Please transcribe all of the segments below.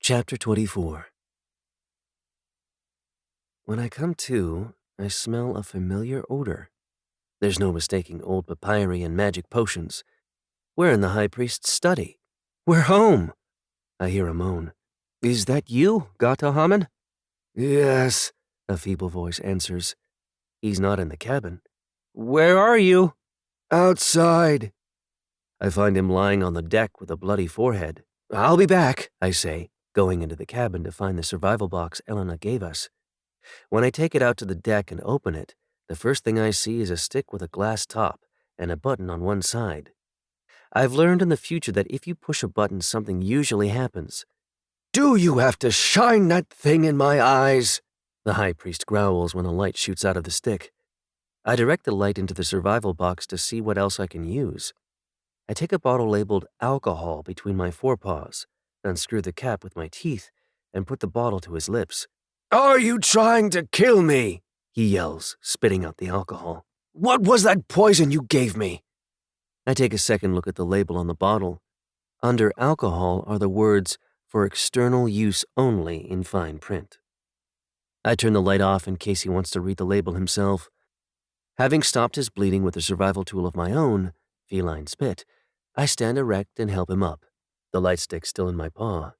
Chapter 24. When I come to, I smell a familiar odor. There's no mistaking old papyri and magic potions. We're in the High Priest's study. We're home! I hear a moan. Is that you, Gato Haman? Yes, a feeble voice answers. He's not in the cabin. Where are you? Outside. I find him lying on the deck with a bloody forehead. I'll be back, I say, going into the cabin to find the survival box Elena gave us. When I take it out to the deck and open it, the first thing I see is a stick with a glass top and a button on one side. I've learned in the future that if you push a button, something usually happens. Do you have to shine that thing in my eyes? The High Priest growls when a light shoots out of the stick. I direct the light into the survival box to see what else I can use. I take a bottle labeled alcohol between my forepaws, unscrew the cap with my teeth, and put the bottle to his lips. Are you trying to kill me? He yells, spitting out the alcohol. What was that poison you gave me? I take a second look at the label on the bottle. Under alcohol are the words, for external use only, in fine print. I turn the light off in case he wants to read the label himself. Having stopped his bleeding with a survival tool of my own, feline spit, I stand erect and help him up, the light stick still in my paw.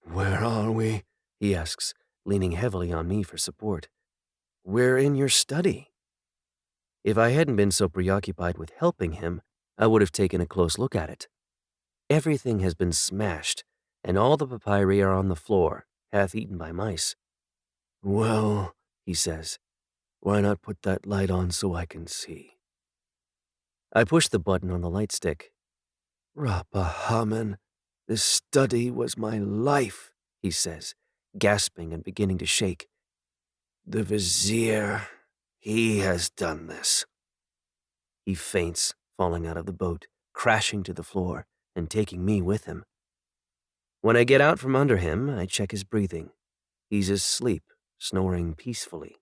Where are we? He asks, leaning heavily on me for support. We're in your study. If I hadn't been so preoccupied with helping him, I would have taken a close look at it. Everything has been smashed, and all the papyri are on the floor, half eaten by mice. Well, he says, why not put that light on so I can see? I push the button on the light stick. Rappa Haman, this study was my life, he says, gasping and beginning to shake. The Vizier, he has done this. He faints, falling out of the boat, crashing to the floor, and taking me with him. When I get out from under him, I check his breathing. He's asleep, snoring peacefully.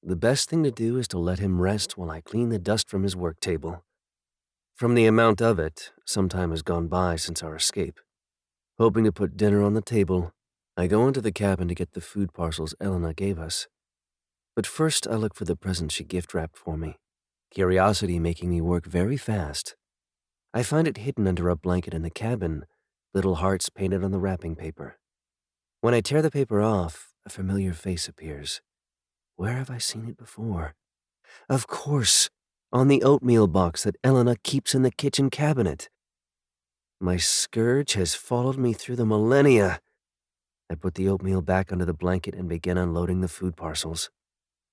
The best thing to do is to let him rest while I clean the dust from his work table. From the amount of it, some time has gone by since our escape. Hoping to put dinner on the table, I go into the cabin to get the food parcels Elena gave us. But first I look for the present she gift-wrapped for me, curiosity making me work very fast. I find it hidden under a blanket in the cabin, little hearts painted on the wrapping paper. When I tear the paper off, a familiar face appears. Where have I seen it before? Of course, on the oatmeal box that Elena keeps in the kitchen cabinet. My scourge has followed me through the millennia. I put the oatmeal back under the blanket and begin unloading the food parcels.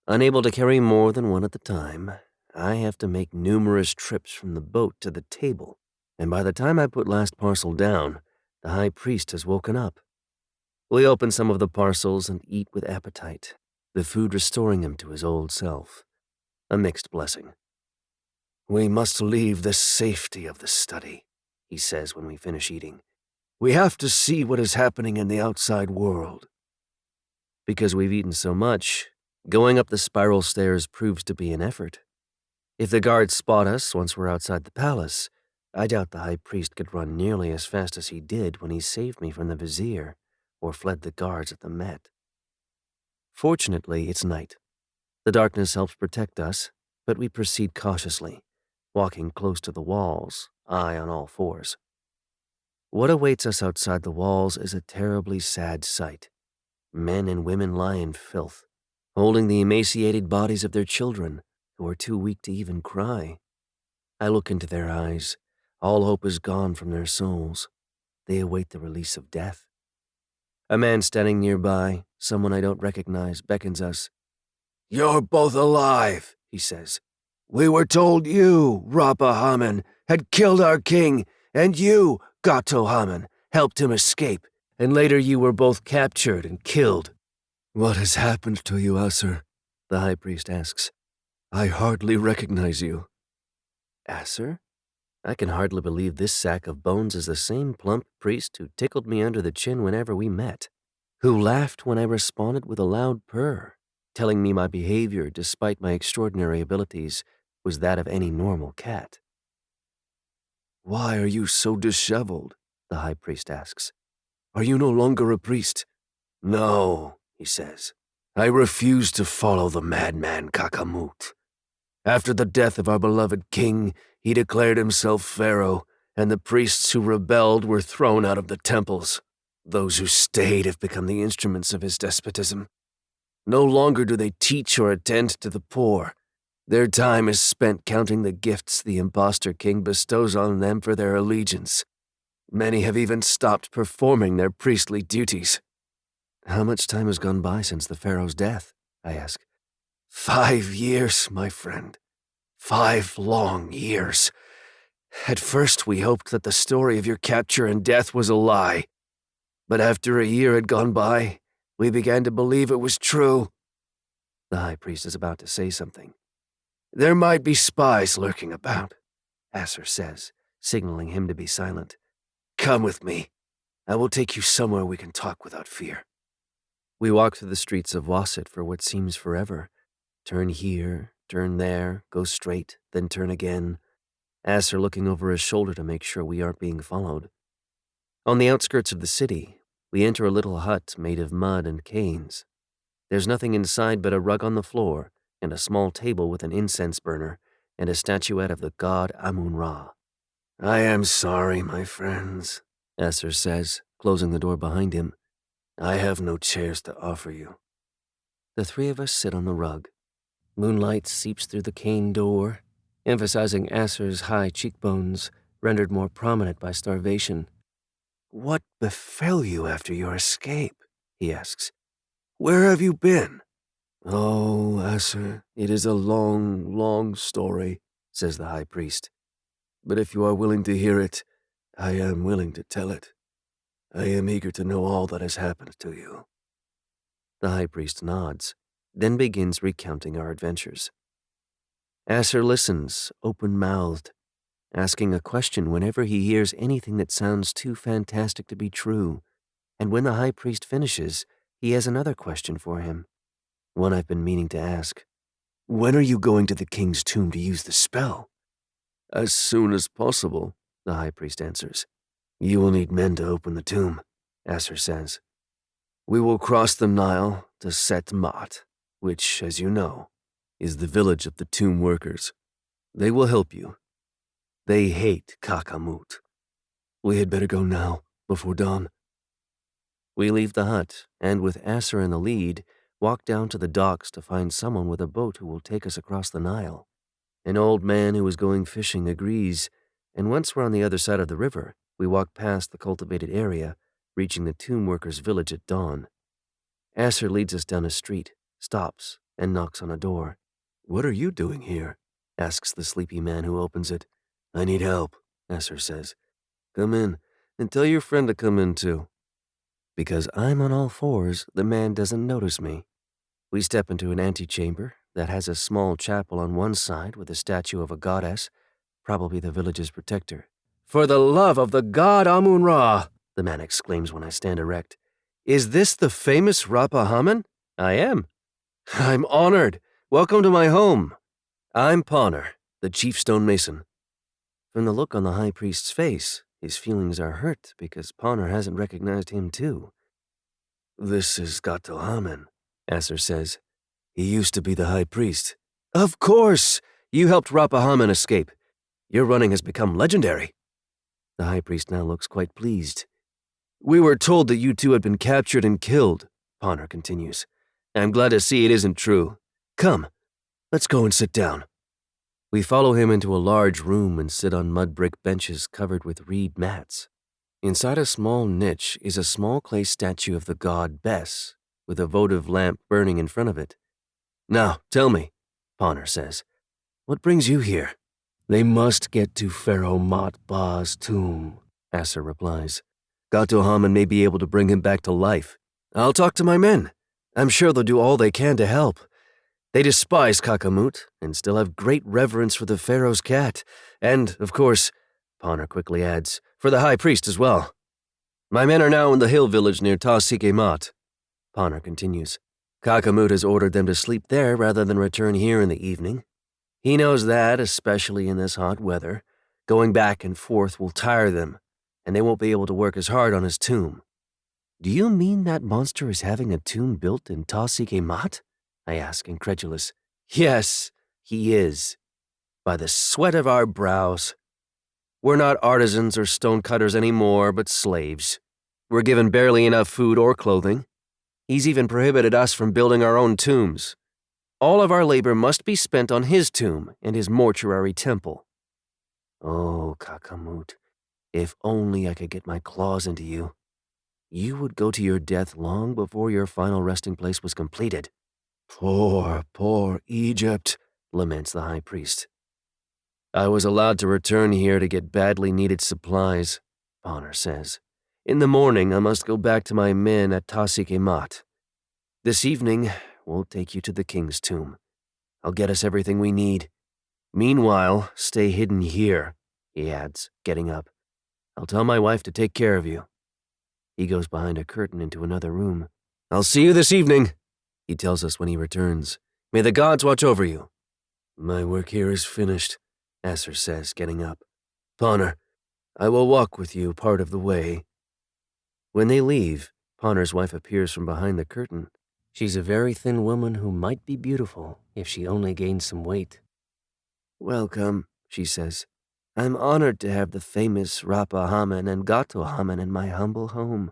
Unable to carry more than one at the time, I have to make numerous trips from the boat to the table, and by the time I put last parcel down, the High Priest has woken up. We open some of the parcels and eat with appetite, the food restoring him to his old self. A mixed blessing. We must leave the safety of the study, he says when we finish eating. We have to see what is happening in the outside world. Because we've eaten so much, going up the spiral stairs proves to be an effort. If the guards spot us once we're outside the palace, I doubt the High Priest could run nearly as fast as he did when he saved me from the Vizier or fled the guards at the Met. Fortunately, it's night. The darkness helps protect us, but we proceed cautiously, walking close to the walls, eye on all fours. What awaits us outside the walls is a terribly sad sight. Men and women lie in filth, holding the emaciated bodies of their children, who are too weak to even cry. I look into their eyes. All hope is gone from their souls. They await the release of death. A man standing nearby, someone I don't recognize, beckons us. You're both alive, he says. We were told you, Rappa Haman, had killed our king, and you, Gato Haman, helped him escape, and later you were both captured and killed. What has happened to you, Asser? The High Priest asks. I hardly recognize you. Asser? I can hardly believe this sack of bones is the same plump priest who tickled me under the chin whenever we met, who laughed when I responded with a loud purr, telling me my behavior, despite my extraordinary abilities, was that of any normal cat. Why are you so disheveled? The High Priest asks. Are you no longer a priest? No, he says. I refuse to follow the madman Kakamut. After the death of our beloved king, he declared himself pharaoh, and the priests who rebelled were thrown out of the temples. Those who stayed have become the instruments of his despotism. No longer do they teach or attend to the poor. Their time is spent counting the gifts the impostor king bestows on them for their allegiance. Many have even stopped performing their priestly duties. How much time has gone by since the pharaoh's death? I ask. 5 years, my friend. 5 long years. At first we hoped that the story of your capture and death was a lie. But after a year had gone by, we began to believe it was true. The high priest is about to say something. There might be spies lurking about, Asser says, signaling him to be silent. Come with me. I will take you somewhere we can talk without fear. We walk through the streets of Wasset for what seems forever. Turn here, turn there, go straight, then turn again. Asser looking over his shoulder to make sure we aren't being followed. On the outskirts of the city, we enter a little hut made of mud and canes. There's nothing inside but a rug on the floor and a small table with an incense burner and a statuette of the god Amun-Ra. I am sorry, my friends, Asser says, closing the door behind him. I have no chairs to offer you. The 3 of us sit on the rug. Moonlight seeps through the cane door, emphasizing Asser's high cheekbones, rendered more prominent by starvation. What befell you after your escape? He asks. Where have you been? Oh, Asser, it is a long, long story, says the high priest. But if you are willing to hear it, I am willing to tell it. I am eager to know all that has happened to you. The high priest nods, then begins recounting our adventures. Asser listens, open-mouthed, asking a question whenever he hears anything that sounds too fantastic to be true, and when the high priest finishes, he has another question for him, one I've been meaning to ask. When are you going to the king's tomb to use the spell? As soon as possible, the high priest answers. You will need men to open the tomb, Asser says. We will cross the Nile to Set Mat, which, as you know, is the village of the tomb workers. They will help you. They hate Kakamut. We had better go now, before dawn. We leave the hut, and with Asser in the lead, walk down to the docks to find someone with a boat who will take us across the Nile. An old man who is going fishing agrees, and once we're on the other side of the river, we walk past the cultivated area, reaching the tomb workers' village at dawn. Asser leads us down a street, stops, and knocks on a door. What are you doing here? Asks the sleepy man who opens it. I need help, Asser says. Come in, and tell your friend to come in too. Because I'm on all fours, the man doesn't notice me. We step into an antechamber that has a small chapel on one side with a statue of a goddess, probably the village's protector. For the love of the god Amun-Ra, the man exclaims when I stand erect. Is this the famous Rapa-Haman? I am. I'm honored. Welcome to my home. I'm Ponar, the chief stonemason. From the look on the high priest's face, his feelings are hurt because Ponar hasn't recognized him too. This is Gato-Haman, Asser says. He used to be the high priest. Of course! You helped Rapa-Haman escape. Your running has become legendary. The high priest now looks quite pleased. We were told that you two had been captured and killed, Ponar continues. I'm glad to see it isn't true. Come, let's go and sit down. We follow him into a large room and sit on mud brick benches covered with reed mats. Inside a small niche is a small clay statue of the god Bes, with a votive lamp burning in front of it. Now, tell me, Ponar says, what brings you here? They must get to Pharaoh Mot-Ba's tomb, Asser replies. Gato-Haman may be able to bring him back to life. I'll talk to my men. I'm sure they'll do all they can to help. They despise Kakamut and still have great reverence for the pharaoh's cat, and, of course, Ponar quickly adds, for the high priest as well. My men are now in the hill village near Ta-Sike-Mat. Ponar continues. Kakamut has ordered them to sleep there rather than return here in the evening. He knows that, especially in this hot weather, going back and forth will tire them, and they won't be able to work as hard on his tomb. Do you mean that monster is having a tomb built in Ta-Sik-e-Mat? I ask, incredulous. Yes, he is. By the sweat of our brows. We're not artisans or stonecutters anymore, but slaves. We're given barely enough food or clothing. He's even prohibited us from building our own tombs. All of our labor must be spent on his tomb and his mortuary temple. Oh, Kakamut, if only I could get my claws into you. You would go to your death long before your final resting place was completed. Poor, poor Egypt, laments the high priest. I was allowed to return here to get badly needed supplies, Bonner says. In the morning, I must go back to my men at Ta-Sik-e-Mat. This evening, we'll take you to the king's tomb. I'll get us everything we need. Meanwhile, stay hidden here, he adds, getting up. I'll tell my wife to take care of you. He goes behind a curtain into another room. I'll see you this evening, he tells us when he returns. May the gods watch over you. My work here is finished, Asser says, getting up. Bonner, I will walk with you part of the way. When they leave, Bonner's wife appears from behind the curtain. She's a very thin woman who might be beautiful if she only gained some weight. Welcome, she says. I'm honored to have the famous Rapa Haman and Gato Haman in my humble home.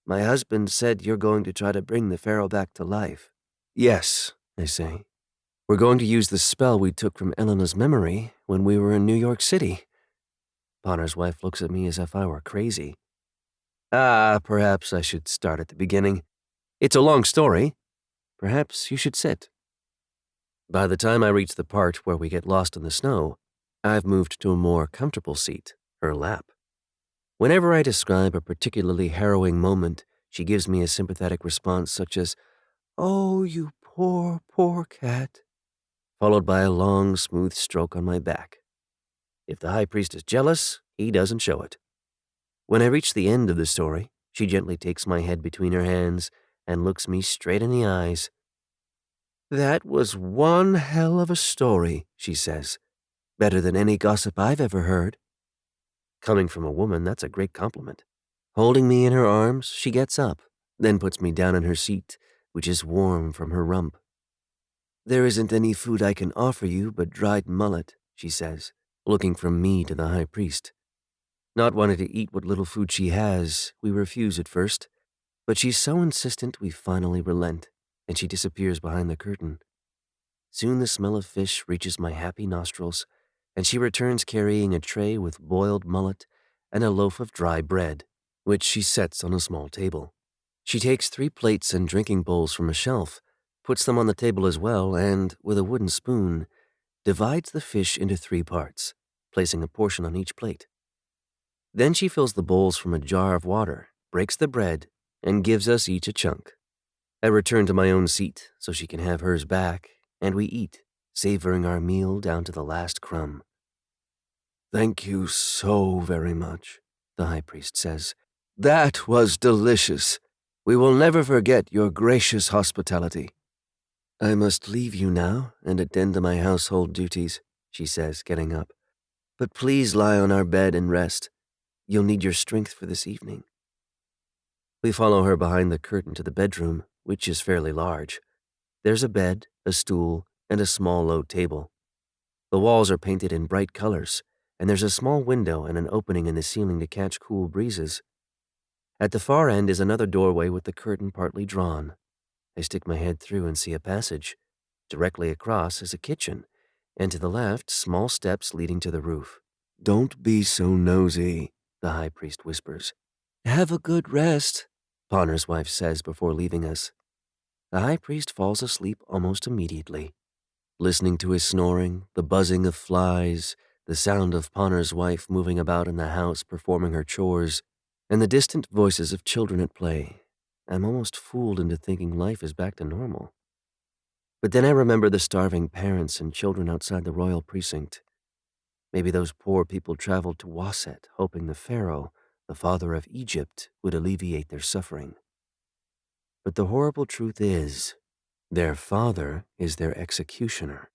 My husband said you're going to try to bring the pharaoh back to life. Yes, I say. We're going to use the spell we took from Elena's memory when we were in New York City. Bonner's wife looks at me as if I were crazy. Perhaps I should start at the beginning. It's a long story. Perhaps you should sit. By the time I reach the part where we get lost in the snow, I've moved to a more comfortable seat, her lap. Whenever I describe a particularly harrowing moment, she gives me a sympathetic response such as, "Oh, you poor, poor cat," followed by a long, smooth stroke on my back. If the high priest is jealous, he doesn't show it. When I reach the end of the story, she gently takes my head between her hands and looks me straight in the eyes. That was one hell of a story, she says. Better than any gossip I've ever heard. Coming from a woman, that's a great compliment. Holding me in her arms, she gets up, then puts me down in her seat, which is warm from her rump. There isn't any food I can offer you but dried mullet, she says, looking from me to the high priest. Not wanting to eat what little food she has, we refuse at first, but she's so insistent we finally relent, and she disappears behind the curtain. Soon the smell of fish reaches my happy nostrils, and she returns carrying a tray with boiled mullet and a loaf of dry bread, which she sets on a small table. She takes 3 plates and drinking bowls from a shelf, puts them on the table as well, and, with a wooden spoon, divides the fish into 3 parts, placing a portion on each plate. Then she fills the bowls from a jar of water, breaks the bread, and gives us each a chunk. I return to my own seat so she can have hers back, and we eat, savoring our meal down to the last crumb. Thank you so very much, the high priest says. That was delicious. We will never forget your gracious hospitality. I must leave you now and attend to my household duties, she says, getting up. But please lie on our bed and rest. You'll need your strength for this evening. We follow her behind the curtain to the bedroom, which is fairly large. There's a bed, a stool, and a small low table. The walls are painted in bright colors, and there's a small window and an opening in the ceiling to catch cool breezes. At the far end is another doorway with the curtain partly drawn. I stick my head through and see a passage. Directly across is a kitchen, and to the left, small steps leading to the roof. Don't be so nosy, the high priest whispers. Have a good rest, Bonner's wife says before leaving us. The high priest falls asleep almost immediately. Listening to his snoring, the buzzing of flies, the sound of Bonner's wife moving about in the house performing her chores, and the distant voices of children at play, I'm almost fooled into thinking life is back to normal. But then I remember the starving parents and children outside the royal precinct. Maybe those poor people traveled to Waset, hoping the pharaoh, the father of Egypt, would alleviate their suffering. But the horrible truth is, their father is their executioner.